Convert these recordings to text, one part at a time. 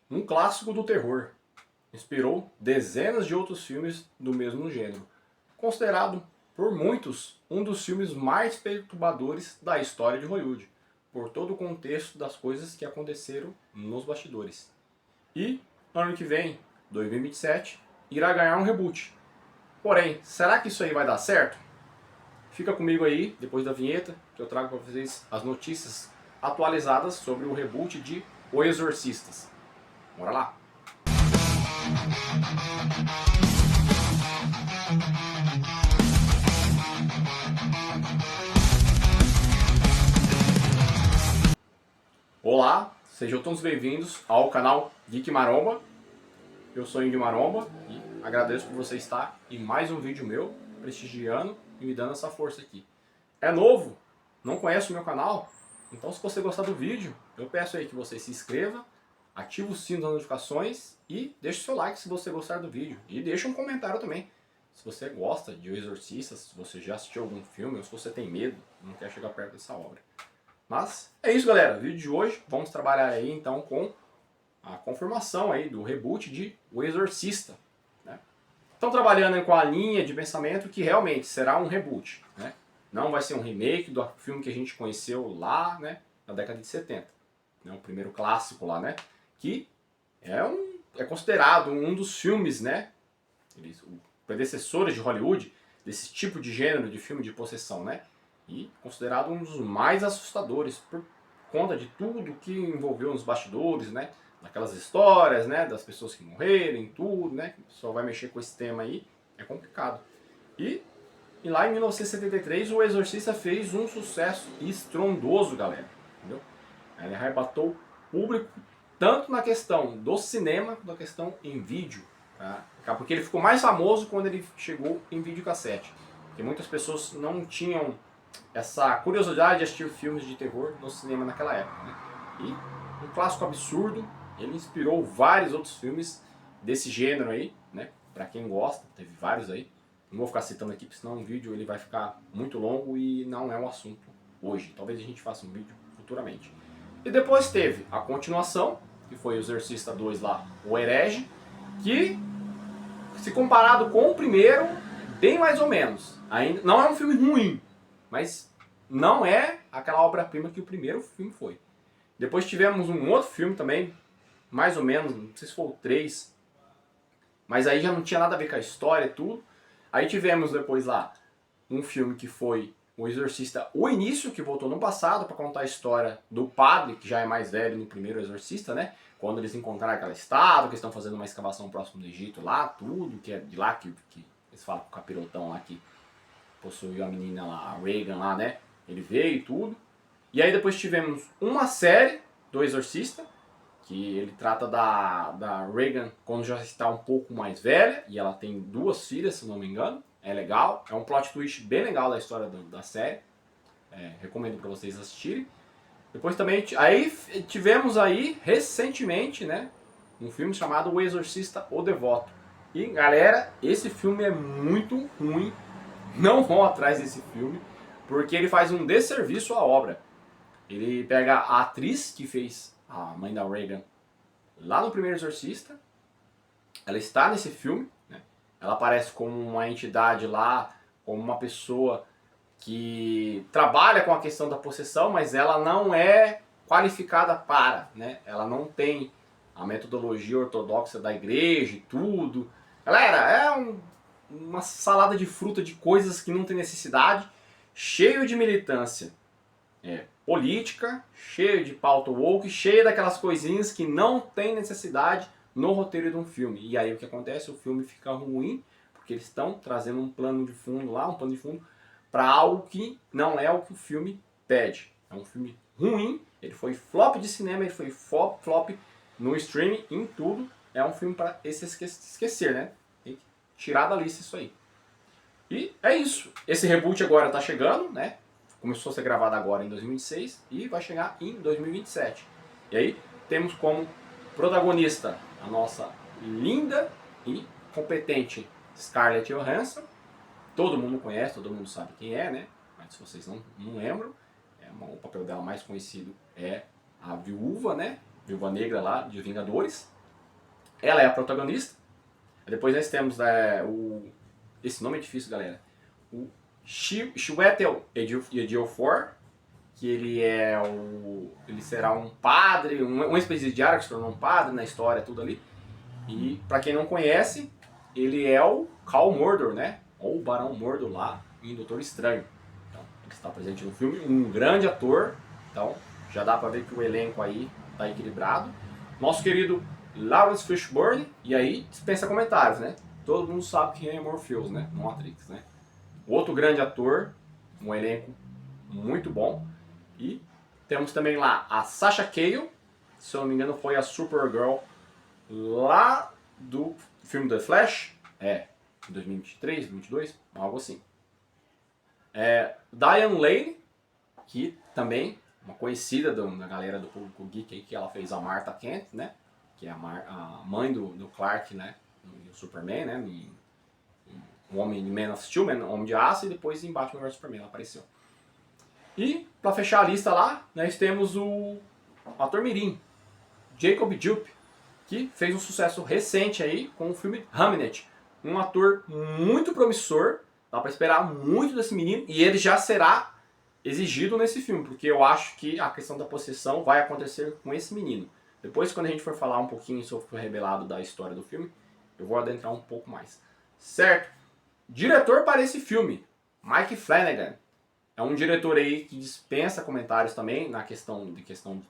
Um clássico do terror, inspirou dezenas de outros filmes do mesmo gênero. Considerado por muitos um dos filmes mais perturbadores da história de Hollywood, por todo o contexto das coisas que aconteceram nos bastidores. E, ano que vem, 2027, irá ganhar um reboot. Porém, será que isso aí vai dar certo? Fica comigo aí, depois da vinheta, que eu trago para vocês as notícias atualizadas sobre o reboot de O Exorcistas. Bora lá! Olá, sejam todos bem-vindos ao canal Geek Maromba. Eu sou Indy Maromba e agradeço por você estar em mais um vídeo meu, prestigiando e me dando essa força aqui. É novo? Não conhece o meu canal? Então, se você gostar do vídeo, eu peço aí que você se inscreva, ative o sino das notificações e deixe o seu like se você gostar do vídeo. E deixe um comentário também. Se você gosta de O Exorcista, se você já assistiu algum filme ou se você tem medo, não quer chegar perto dessa obra. Mas é isso, galera. O vídeo de hoje vamos trabalhar aí então com a confirmação aí do reboot de O Exorcista. Né? Estão trabalhando aí com a linha de pensamento que realmente será um reboot. Né? Não vai ser um remake do filme que a gente conheceu lá, né, na década de 70. Né? O primeiro clássico lá, né? Que é considerado um dos filmes, né? Os predecessores de Hollywood desse tipo de gênero de filme de possessão, né? E considerado um dos mais assustadores por conta de tudo que envolveu nos bastidores, né? Daquelas histórias, né? Das pessoas que morreram, tudo, né? Só vai mexer com esse tema aí, é complicado. E lá em 1973 o Exorcista fez um sucesso estrondoso, galera. Entendeu? Ele arrebatou o público tanto na questão do cinema quanto na questão em vídeo. Tá? Porque ele ficou mais famoso quando ele chegou em videocassete. Porque muitas pessoas não tinham essa curiosidade de assistir filmes de terror no cinema naquela época. Né? E um clássico absurdo, ele inspirou vários outros filmes desse gênero aí, né? Pra quem gosta, teve vários aí. Não vou ficar citando aqui, porque senão o vídeo ele vai ficar muito longo e não é um assunto hoje. Talvez a gente faça um vídeo futuramente. E depois teve a continuação, que foi o Exorcista 2 lá, o Herege, que, se comparado com o primeiro, bem mais ou menos. Ainda não é um filme ruim, mas não é aquela obra-prima que o primeiro filme foi. Depois tivemos um outro filme também, mais ou menos, não sei se foi o 3, mas aí já não tinha nada a ver com a história e tudo. Aí tivemos depois lá um filme que foi O Exorcista, o início, que voltou no passado para contar a história do padre, que já é mais velho no primeiro Exorcista, né? Quando eles encontraram aquela estátua, que estão fazendo uma escavação próximo do Egito lá, tudo, que é de lá que eles falam com o capirotão lá que possuiu a menina lá, a Regan lá, né? Ele veio e tudo. E aí depois tivemos uma série do Exorcista, que ele trata da Regan quando já está um pouco mais velha, e ela tem 2 filhas, se não me engano. É legal, é um plot twist bem legal da história da série. Recomendo para vocês assistirem. Depois também aí tivemos aí recentemente, né, um filme chamado O Exorcista, o Devoto. E galera, esse filme é muito ruim. Não vão atrás desse filme, porque ele faz um desserviço à obra. Ele pega a atriz que fez a mãe da Regan lá no primeiro Exorcista, ela está nesse filme, né? Ela aparece como uma entidade lá, como uma pessoa que trabalha com a questão da possessão, mas ela não é qualificada para, né? Ela não tem a metodologia ortodoxa da igreja e tudo. Galera, uma salada de fruta de coisas que não tem necessidade, cheio de militância política, cheio de pauta woke, cheio daquelas coisinhas que não tem necessidade no roteiro de um filme. E aí o que acontece? O filme fica ruim, porque eles estão trazendo um plano de fundo lá, um plano de fundo para algo que não é o que o filme pede. É um filme ruim, ele foi flop de cinema, ele foi flop no streaming, em tudo. É um filme para esquecer, né? Tem que tirar da lista isso aí. E é isso. Esse reboot agora tá chegando, né? Começou a ser gravado agora em 2006 e vai chegar em 2027. E aí temos como protagonista a nossa linda e competente Scarlett Johansson. Todo mundo conhece, todo mundo sabe quem é, né? Mas se vocês não lembram, o papel dela mais conhecido é a viúva, né? Viúva Negra lá de Vingadores. Ela é a protagonista. Depois nós temos esse nome é difícil, galera. O Chiwetel Ejiofor, que ele será um padre, um ex-presidiário que se tornou um padre na história, tudo ali. E para quem não conhece, ele é o Khal Mordor, né? Ou o Barão Mordor lá em Doutor Estranho. Então, ele está presente no filme, um grande ator. Então, já dá para ver que o elenco aí tá equilibrado. Nosso querido Lawrence Fishburne, e aí dispensa comentários, né? Todo mundo sabe quem é Morpheus, né? No Matrix, né? Outro grande ator, um elenco muito bom. E temos também lá a Sasha Calle, se eu não me engano foi a Supergirl lá do filme The Flash, em 2023, 2022, algo assim. Diane Lane, que também uma conhecida da galera do público geek aí, que ela fez a Martha Kent, né? Que é a mãe do Clark, né? No Superman, né? No Homem de Man of Steel, Homem de Aço, e depois em Batman vs Superman ela apareceu. E, para fechar a lista lá, nós temos o ator mirim, Jacob Dupe, que fez um sucesso recente aí com o filme Hamnet. Um ator muito promissor, dá para esperar muito desse menino, e ele já será exigido nesse filme, porque eu acho que a questão da possessão vai acontecer com esse menino. Depois, quando a gente for falar um pouquinho sobre o revelado da história do filme, eu vou adentrar um pouco mais. Certo? Diretor para esse filme, Mike Flanagan. É um diretor aí que dispensa comentários também na questão de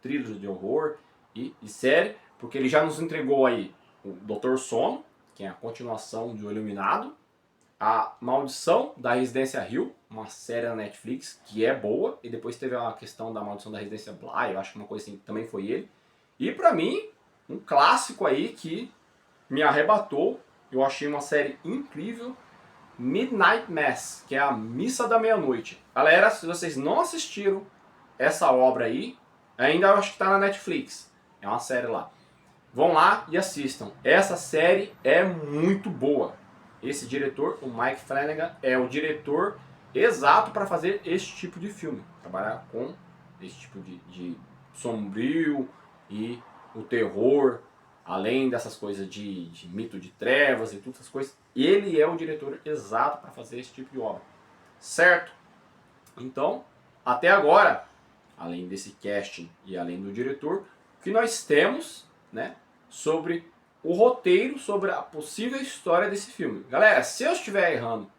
thrillers de horror e série, porque ele já nos entregou aí o Doutor Sono, que é a continuação de O Iluminado, a Maldição da Residência Hill, uma série da Netflix que é boa, e depois teve a questão da Maldição da Residência Bly, eu acho que uma coisa assim também foi ele. E pra mim, um clássico aí que me arrebatou, eu achei uma série incrível, Midnight Mass, que é a Missa da Meia-Noite. Galera, se vocês não assistiram essa obra aí, ainda eu acho que tá na Netflix, é uma série lá. Vão lá e assistam. Essa série é muito boa. Esse diretor, o Mike Flanagan, é o diretor exato para fazer esse tipo de filme. Trabalhar com esse tipo de sombrio e o terror, além dessas coisas de mito de trevas e todas essas coisas. Ele é o diretor exato para fazer esse tipo de obra. Certo? Então, até agora, além desse casting e além do diretor, o que nós temos, né, sobre o roteiro, sobre a possível história desse filme. Galera, se eu estiver errando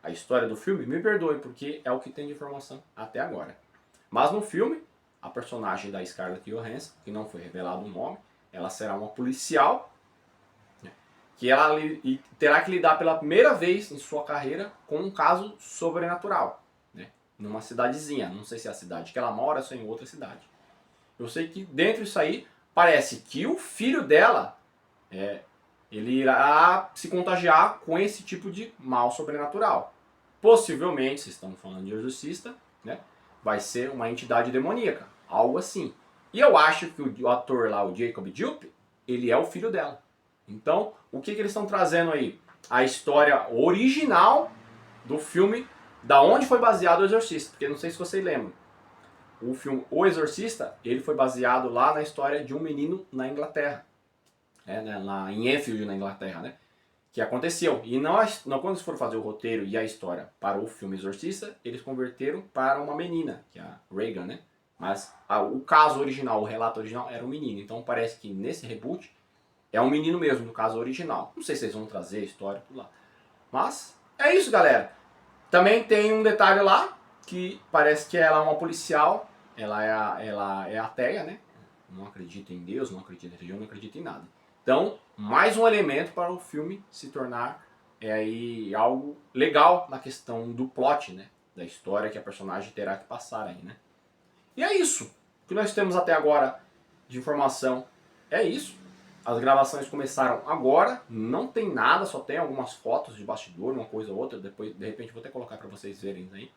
a história do filme, me perdoe, porque é o que tem de informação até agora. Mas no filme, a personagem da Scarlett Johansson, que não foi revelado o nome, ela será uma policial, né, que ela terá que lidar pela primeira vez em sua carreira com um caso sobrenatural, né, numa cidadezinha. Não sei se é a cidade que ela mora ou se é em outra cidade. Eu sei que dentro disso aí, parece que o filho dela, ele irá se contagiar com esse tipo de mal sobrenatural. Possivelmente, se estamos falando de exorcista, né, vai ser uma entidade demoníaca, algo assim. E eu acho que o ator lá, o Jacob Dupe, ele é o filho dela. Então, o que eles estão trazendo aí? A história original do filme, da onde foi baseado o Exorcista. Porque não sei se vocês lembram. O filme O Exorcista, ele foi baseado lá na história de um menino na Inglaterra. Lá em Enfield, na Inglaterra, né? Que aconteceu. E quando eles foram fazer o roteiro e a história para o filme Exorcista, eles converteram para uma menina, que é a Regan, né? Mas o caso original, o relato original era um menino. Então parece que nesse reboot é um menino mesmo, no caso original. Não sei se eles vão trazer a história por lá. Mas é isso, galera. Também tem um detalhe lá, que parece que ela é uma policial. Ela é ateia, né? Não acredita em Deus, não acredita em religião, não acredita em nada. Então, mais um elemento para o filme se tornar aí algo legal na questão do plot, né? Da história que a personagem terá que passar aí, né? E é isso. O que nós temos até agora de informação é isso. As gravações começaram agora, não tem nada, só tem algumas fotos de bastidor, uma coisa ou outra. Depois, de repente, vou até colocar para vocês verem aí.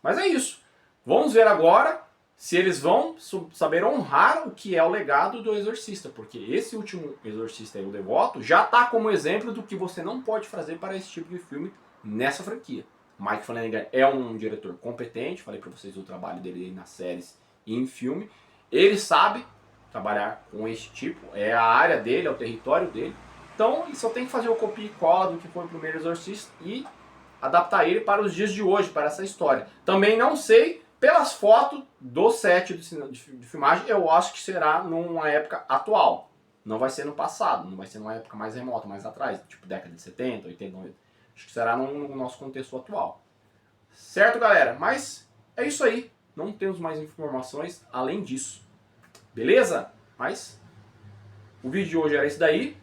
Mas é isso. Vamos ver agora se eles vão saber honrar o que é o legado do Exorcista, porque esse último Exorcista aí, o Devoto, já está como exemplo do que você não pode fazer para esse tipo de filme nessa franquia. Mike Flanagan é um diretor competente, falei para vocês do trabalho dele nas séries e em filme. Ele sabe trabalhar com esse tipo, é a área dele, é o território dele, Então, só tem que fazer o copia e cola do que foi o primeiro Exorcista e adaptar ele para os dias de hoje, para essa história. Também não sei, pelas fotos do set de filmagem, eu acho que será numa época atual. Não vai ser no passado, não vai ser numa época mais remota, mais atrás, tipo década de 70, 80, 90. Acho que será no nosso contexto atual. Certo, galera? Mas é isso aí. Não temos mais informações além disso. Beleza? Mas o vídeo de hoje era esse daí.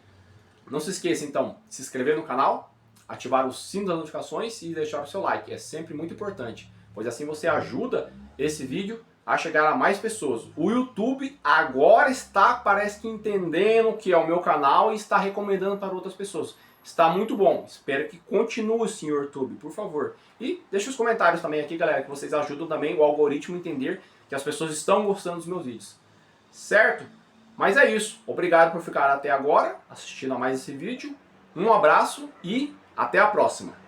Não se esqueça, então, de se inscrever no canal, ativar o sino das notificações e deixar o seu like. É sempre muito importante, pois assim você ajuda esse vídeo a chegar a mais pessoas. O YouTube agora está, parece que, entendendo que é o meu canal e está recomendando para outras pessoas. Está muito bom. Espero que continue, senhor YouTube, por favor. E deixe os comentários também aqui, galera, que vocês ajudam também o algoritmo a entender que as pessoas estão gostando dos meus vídeos. Certo? Mas é isso. Obrigado por ficar até agora assistindo a mais esse vídeo. Um abraço e até a próxima.